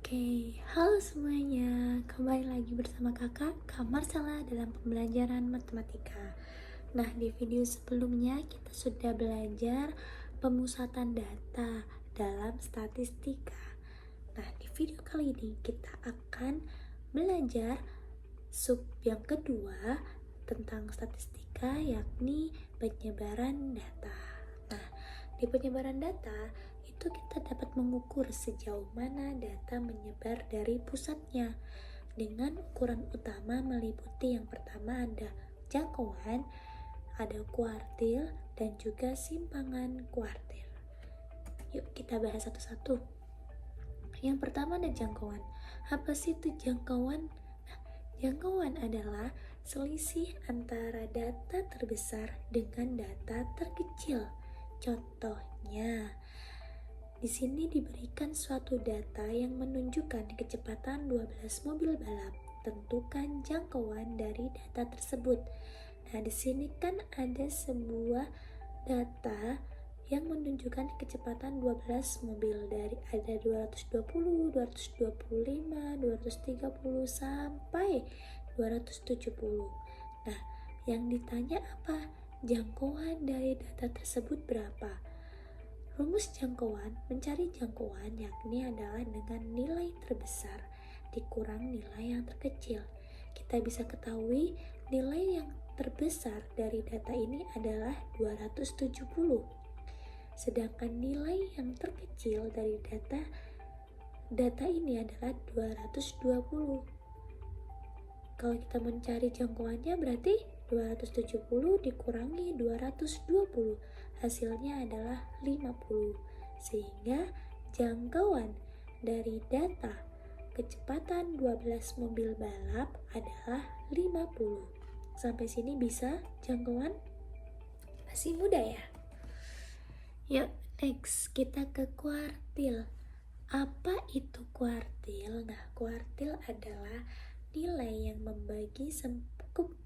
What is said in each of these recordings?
Oke, halo semuanya. Kembali lagi bersama kakak, Kak Marsala dalam pembelajaran matematika. Nah, di video sebelumnya kita sudah belajar pemusatan data dalam statistika. Nah, di video kali ini kita akan belajar sub yang kedua tentang statistika, yakni penyebaran data. Nah, di penyebaran data itu kita dapat mengukur sejauh mana data menyebar dari pusatnya dengan ukuran utama meliputi yang pertama ada jangkauan, ada kuartil, dan juga simpangan kuartil. Yuk kita bahas satu-satu. Yang pertama ada jangkauan. Apa sih itu jangkauan? Nah, jangkauan adalah selisih antara data terbesar dengan data terkecil. Contohnya, di sini diberikan suatu data yang menunjukkan kecepatan 12 mobil balap. Tentukan jangkauan dari data tersebut. Nah, di sini kan ada sebuah data yang menunjukkan kecepatan 12 mobil dari ada 220, 225, 230 sampai 270. Nah, yang ditanya apa? Jangkauan dari data tersebut berapa? Rumus jangkauan mencari jangkauan yakni adalah dengan nilai terbesar dikurang nilai yang terkecil. Kita bisa ketahui nilai yang terbesar dari data ini adalah 270. Sedangkan nilai yang terkecil dari data ini adalah 220. Kalau kita mencari jangkauannya berarti 270 dikurangi 220, hasilnya adalah 50. Sehingga jangkauan dari data kecepatan 12 mobil balap adalah 50. Sampai sini bisa jangkauan? Masih mudah ya? Yuk, next kita ke kuartil. Apa itu kuartil? Nah, kuartil adalah nilai yang membagi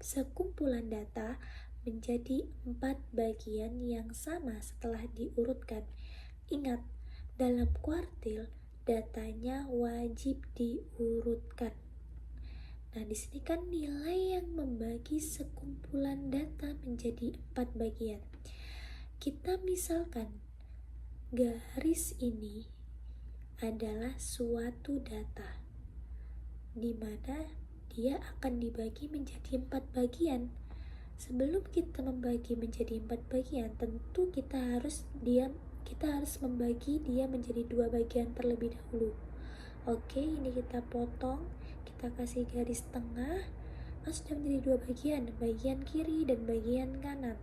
sekumpulan data menjadi 4 bagian yang sama setelah diurutkan. Ingat, dalam kuartil datanya wajib diurutkan. Nah, di sini kan nilai yang membagi sekumpulan data menjadi 4 bagian. Kita misalkan garis ini adalah suatu data di mana dia akan dibagi menjadi 4 bagian. Sebelum kita membagi menjadi 4 bagian, tentu kita harus membagi dia menjadi 2 bagian terlebih dahulu. Oke, ini kita potong, kita kasih garis tengah. Sudah menjadi 2 bagian, bagian kiri dan bagian kanan.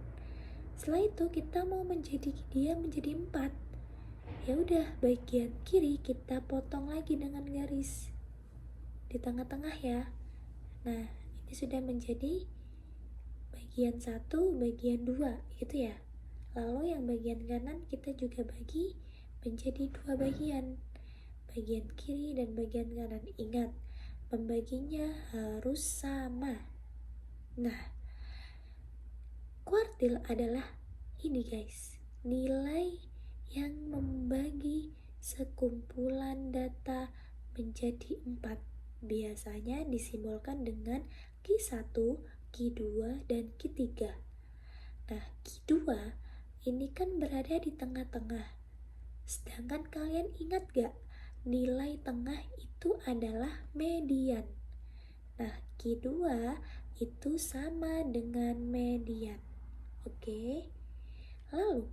Setelah itu kita mau dia menjadi 4. Ya udah, bagian kiri kita potong lagi dengan garis di tengah-tengah ya. Nah, ini sudah menjadi bagian 1, bagian 2 gitu ya. Lalu yang bagian kanan kita juga bagi menjadi 2 bagian, bagian kiri dan bagian kanan. Ingat, pembaginya harus sama. Nah, kuartil adalah ini guys, nilai yang membagi sekumpulan data menjadi 4. Biasanya disimbolkan dengan Q1, Q2, dan Q3. Nah, Q2 ini kan berada di tengah-tengah. Sedangkan kalian ingat gak, nilai tengah itu adalah median. Nah, Q2 itu sama dengan median. Oke. Lalu,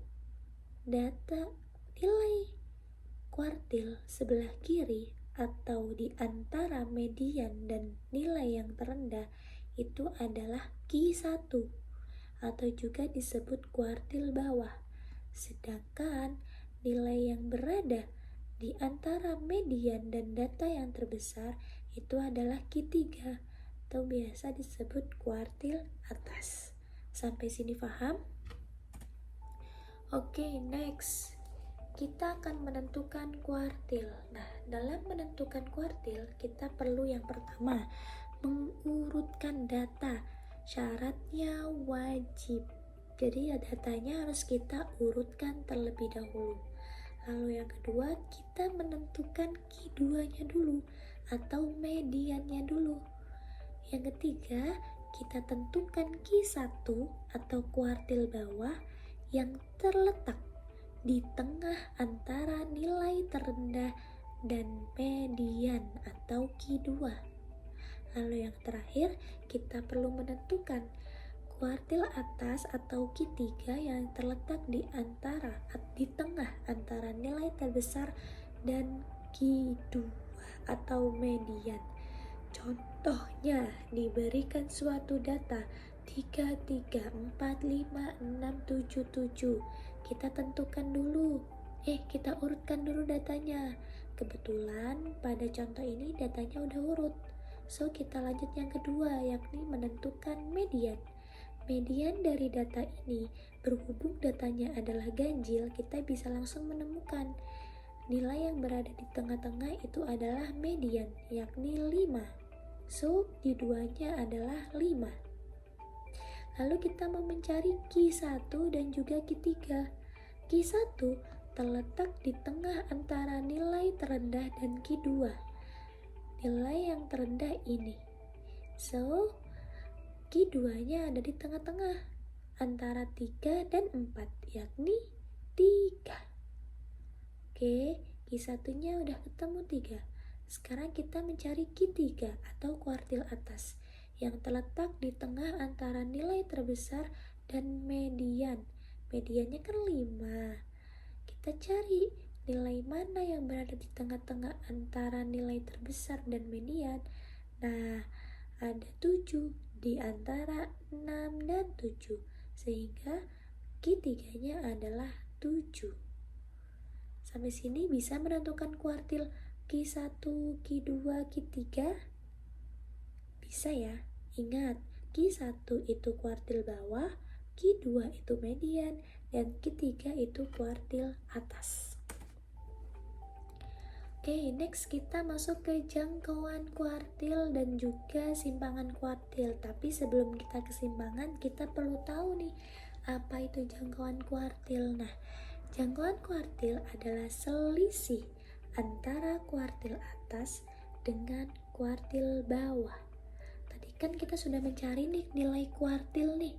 data nilai kuartil sebelah kiri atau di antara median dan nilai yang terendah itu adalah Q1 atau juga disebut kuartil bawah. Sedangkan nilai yang berada di antara median dan data yang terbesar itu adalah Q3 atau biasa disebut kuartil atas. Sampai sini paham? Oke, next. Kita akan menentukan kuartil. Nah, dalam menentukan kuartil, kita perlu yang pertama mengurutkan data. Syaratnya wajib. Jadi datanya harus kita urutkan terlebih dahulu. Lalu yang kedua, kita menentukan Q2-nya dulu atau mediannya dulu. Yang ketiga, kita tentukan Q1 atau kuartil bawah yang terletak di tengah antara nilai terendah dan median atau Q2. Lalu yang terakhir, kita perlu menentukan kuartil atas atau Q3 yang terletak di tengah antara nilai terbesar dan Q2 atau median. Contohnya, diberikan suatu data 3, 3, 4, 5, 6, 7, 7. Kita tentukan dulu. Kita urutkan dulu datanya. Kebetulan pada contoh ini datanya udah urut. So, kita lanjut yang kedua, yakni menentukan median. Median dari data ini, berhubung datanya adalah ganjil, kita bisa langsung menemukan nilai yang berada di tengah-tengah itu adalah median, yakni 5. So, Q2-nya adalah 5. Lalu kita mau mencari Q1 dan juga Q3. Q1 terletak di tengah antara nilai terendah dan Q2. Nilai yang terendah ini. So, Q2-nya ada di tengah-tengah antara 3 dan 4, yakni 3. Oke, Q1-nya udah ketemu 3. Sekarang kita mencari Q3 atau kuartil atas yang terletak di tengah antara nilai terbesar dan median. Mediannya kan 5. Kita cari nilai mana yang berada di tengah-tengah antara nilai terbesar dan median. Nah, ada 7 di antara 6 dan 7, sehingga Q3-nya adalah 7. Sampai sini bisa menentukan kuartil Q1, Q2, Q3? Bisa ya. Ingat, Q1 itu kuartil bawah, Q2 itu median, dan Q3 itu kuartil atas. Oke, next kita masuk ke jangkauan kuartil dan juga simpangan kuartil. Tapi sebelum kita ke simpangan, kita perlu tahu nih, apa itu jangkauan kuartil. Nah, jangkauan kuartil adalah selisih antara kuartil atas dengan kuartil bawah. Tadi kan kita sudah mencari nih nilai kuartil nih.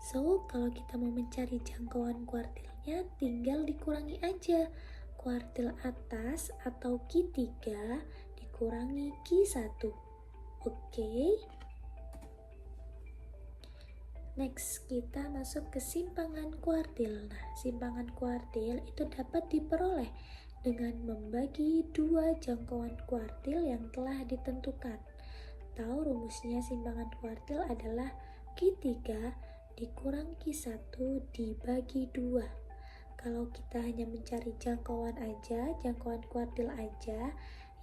So, kalau kita mau mencari jangkauan kuartilnya, tinggal dikurangi aja. Kuartil atas atau Q3 dikurangi Q1. Oke. Next, kita masuk ke simpangan kuartil. Nah, simpangan kuartil itu dapat diperoleh dengan membagi dua jangkauan kuartil yang telah ditentukan. Tahu rumusnya simpangan kuartil adalah Q3 dikurang Q1 dibagi 2. Kalau kita hanya mencari jangkauan kuartil aja,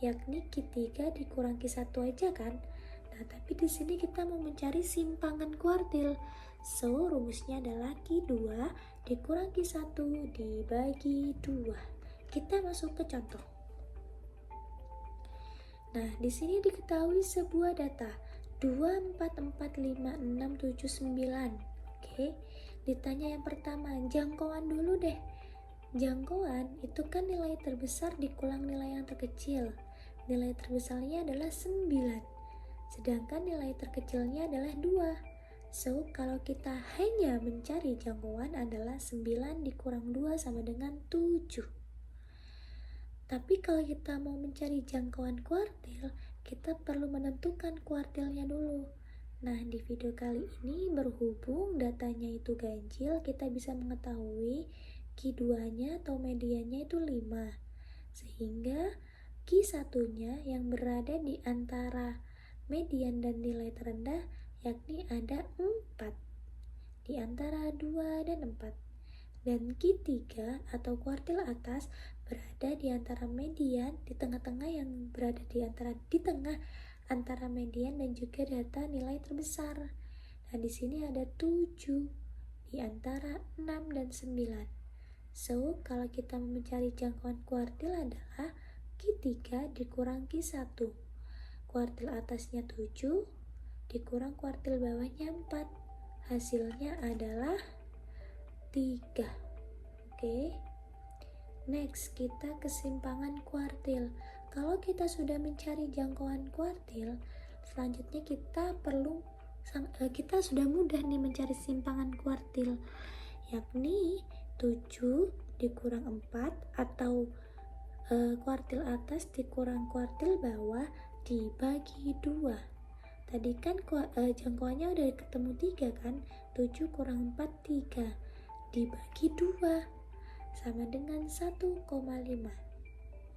yakni Q3 dikurang Q1 aja kan? Nah, tapi di sini kita mau mencari simpangan kuartil. So, rumusnya adalah Q2 dikurang Q1 dibagi 2. Kita masuk ke contoh. Nah, di sini diketahui sebuah data 2, 4, 4, 5, 6, 7, 9. Oke. Ditanya yang pertama, jangkauan dulu deh. Jangkauan itu kan nilai terbesar dikulang nilai yang terkecil. Nilai terbesarnya adalah 9, sedangkan nilai terkecilnya adalah 2. So, kalau kita hanya mencari jangkauan adalah 9 dikurang 2 sama dengan 7. Tapi kalau kita mau mencari jangkauan kuartil, kita perlu menentukan kuartilnya dulu. Nah, di video kali ini berhubung datanya itu ganjil, kita bisa mengetahui Q2-nya atau mediannya itu 5. Sehingga Q1-nya yang berada di antara median dan nilai terendah yakni ada 4 di antara 2 dan 4. Dan Q3 atau kuartil atas berada di antara median di tengah-tengah yang berada di tengah antara median dan juga data nilai terbesar. Nah, di sini ada 7 di antara 6 dan 9. So, kalau kita mencari jangkauan kuartil adalah Q3 dikurang Q1. Kuartil atasnya 7 dikurang kuartil bawahnya 4. Hasilnya adalah 3. Oke. Next, kita ke simpangan kuartil. Kalau kita sudah mencari jangkauan kuartil, selanjutnya kita sudah mudah nih mencari simpangan kuartil, yakni 7 dikurang 4 atau kuartil atas dikurang kuartil bawah dibagi 2. Tadi kan jangkauannya udah ketemu 3 kan, 7 kurang 4 3 dibagi 2 sama dengan 1,5.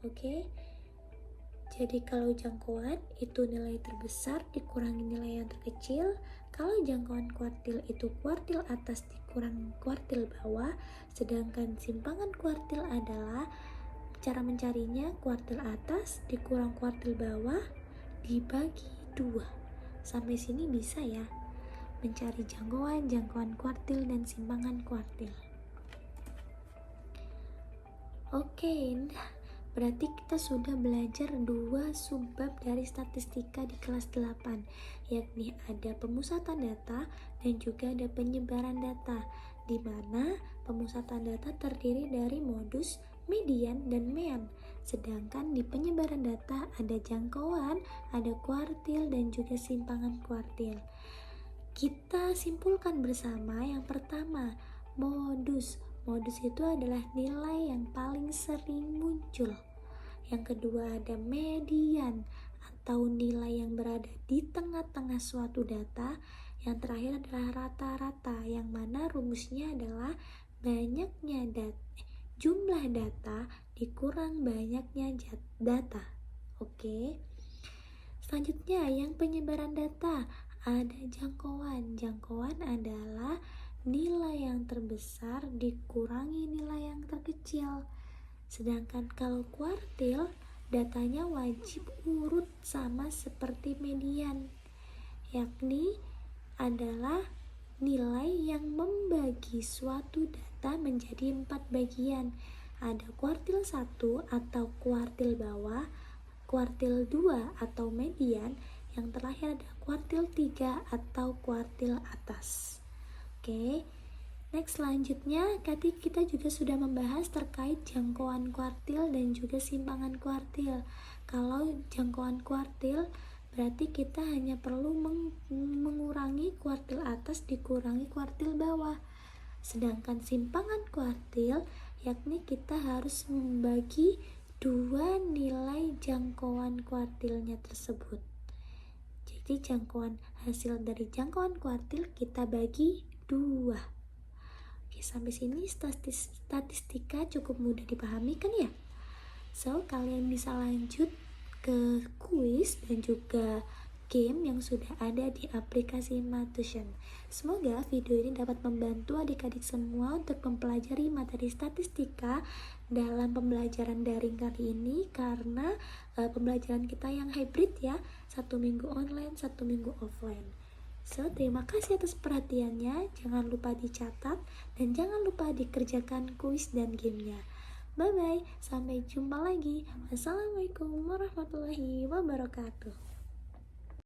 Oke, jadi kalau jangkauan itu nilai terbesar dikurangi nilai yang terkecil. Kalau jangkauan kuartil itu kuartil atas dikurang kuartil bawah, sedangkan simpangan kuartil adalah cara mencarinya kuartil atas dikurang kuartil bawah dibagi 2. Sampai sini bisa ya mencari jangkauan kuartil dan simpangan kuartil. Oke, berarti kita sudah belajar 2 subbab dari statistika di kelas 8, yakni ada pemusatan data dan juga ada penyebaran data, di mana pemusatan data terdiri dari modus, median, dan mean. Sedangkan di penyebaran data ada jangkauan, ada kuartil, dan juga simpangan kuartil. Kita simpulkan bersama. Yang pertama, modus. Modus itu adalah nilai yang paling sering muncul. Yang kedua ada median atau nilai yang berada di tengah-tengah suatu data. Yang terakhir adalah rata-rata, yang mana rumusnya adalah jumlah data dikurang banyaknya data. Oke. Selanjutnya yang penyebaran data ada jangkauan. Jangkauan adalah nilai yang terbesar dikurangi nilai yang terkecil. Sedangkan kalau kuartil, datanya wajib urut sama seperti median, yakni adalah nilai yang membagi suatu data menjadi 4 bagian. Ada kuartil 1 atau kuartil bawah, kuartil 2 atau median, yang terakhir ada kuartil 3 atau kuartil atas. Oke, next selanjutnya kita juga sudah membahas terkait jangkauan kuartil dan juga simpangan kuartil. Kalau jangkauan kuartil berarti kita hanya perlu mengurangi kuartil atas dikurangi kuartil bawah. Sedangkan simpangan kuartil yakni kita harus membagi 2 nilai jangkauan kuartilnya tersebut. Jadi hasil dari jangkauan kuartil kita bagi 2. Oke, sampai sini statistika cukup mudah dipahami kan ya? So, kalian bisa lanjut ke kuis dan juga game yang sudah ada di aplikasi Matution. Semoga video ini dapat membantu adik-adik semua untuk mempelajari materi statistika dalam pembelajaran daring kali ini, karena pembelajaran kita yang hybrid ya, 1 minggu online, 1 minggu offline. So, terima kasih atas perhatiannya. Jangan lupa dicatat dan jangan lupa dikerjakan kuis dan gamenya. Bye-bye, sampai jumpa lagi. Wassalamualaikum warahmatullahi wabarakatuh.